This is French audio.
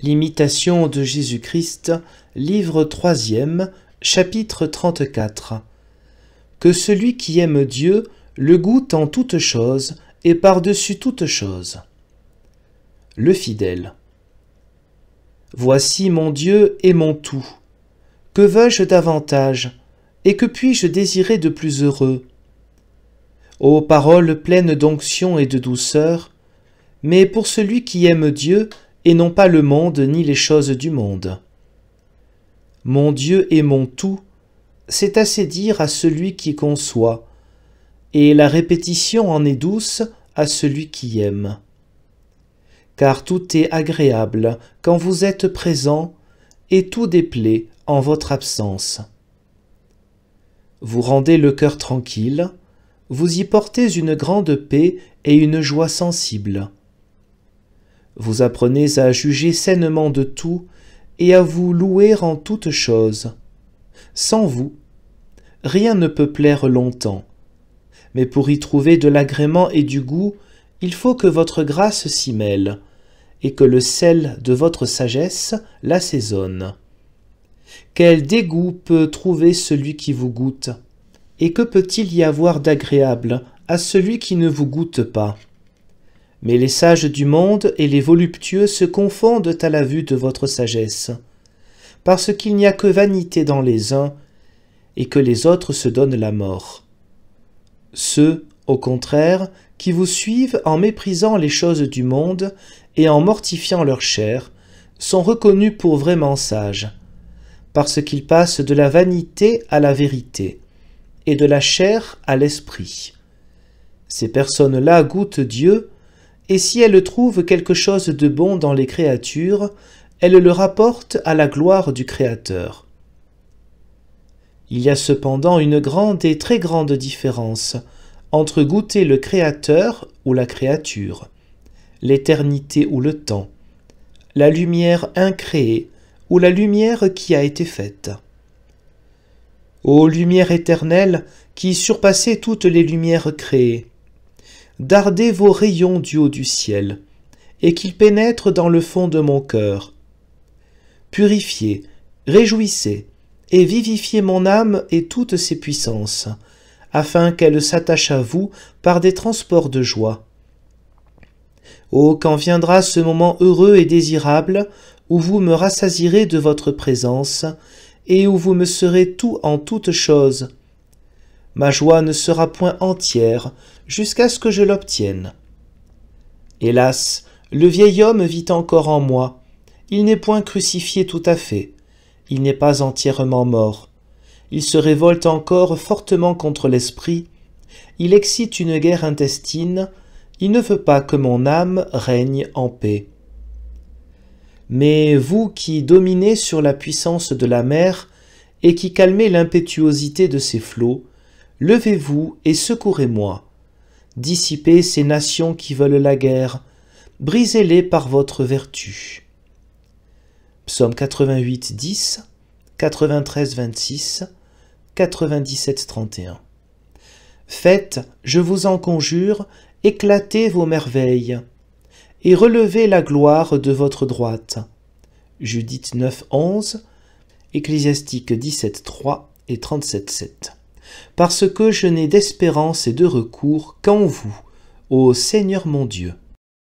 L'imitation de Jésus-Christ, livre 3e, chapitre 34. Que celui qui aime Dieu le goûte en toutes choses et par-dessus toutes choses. Le fidèle. Voici mon Dieu et mon tout. Que veux-je davantage, et que puis-je désirer de plus heureux? Ô paroles pleines d'onction et de douceur, mais pour celui qui aime Dieu, et non pas le monde ni les choses du monde. Mon Dieu est mon tout, c'est assez dire à celui qui conçoit, et la répétition en est douce à celui qui aime. Car tout est agréable quand vous êtes présent, et tout déplaît en votre absence. Vous rendez le cœur tranquille, vous y portez une grande paix et une joie sensible. Vous apprenez à juger sainement de tout et à vous louer en toutes choses. Sans vous, rien ne peut plaire longtemps. Mais pour y trouver de l'agrément et du goût, il faut que votre grâce s'y mêle, et que le sel de votre sagesse l'assaisonne. Quel dégoût peut trouver celui qui vous goûte? Et que peut-il y avoir d'agréable à celui qui ne vous goûte pas? Mais les sages du monde et les voluptueux se confondent à la vue de votre sagesse, parce qu'il n'y a que vanité dans les uns, et que les autres se donnent la mort. Ceux, au contraire, qui vous suivent en méprisant les choses du monde et en mortifiant leur chair, sont reconnus pour vraiment sages, parce qu'ils passent de la vanité à la vérité, et de la chair à l'esprit. Ces personnes-là goûtent Dieu, et si elles trouvent quelque chose de bon dans les créatures, elles le rapportent à la gloire du Créateur. Il y a cependant une grande et très grande différence entre goûter le Créateur ou la créature, l'éternité ou le temps, la lumière incréée ou la lumière qui a été faite. Ô lumière éternelle qui surpassez toutes les lumières créées, dardez vos rayons du haut du ciel, et qu'ils pénètrent dans le fond de mon cœur. Purifiez, réjouissez, et vivifiez mon âme et toutes ses puissances, afin qu'elle s'attache à vous par des transports de joie. Oh, quand viendra ce moment heureux et désirable, où vous me rassasirez de votre présence, et où vous me serez tout en toutes choses. Ma joie ne sera point entière jusqu'à ce que je l'obtienne. Hélas, le vieil homme vit encore en moi. Il n'est point crucifié tout à fait. Il n'est pas entièrement mort. Il se révolte encore fortement contre l'esprit. Il excite une guerre intestine. Il ne veut pas que mon âme règne en paix. Mais vous qui dominez sur la puissance de la mer et qui calmez l'impétuosité de ses flots, levez-vous et secourez-moi. Dissipez ces nations qui veulent la guerre, brisez-les par votre vertu. Psaume 88, 10, 93, 26, 97, 31. Faites, je vous en conjure, éclatez vos merveilles, et relevez la gloire de votre droite. Judith 9, 11, Ecclésiastique 17, 3 et 37, 7. Parce que je n'ai d'espérance et de recours qu'en vous, ô Seigneur mon Dieu.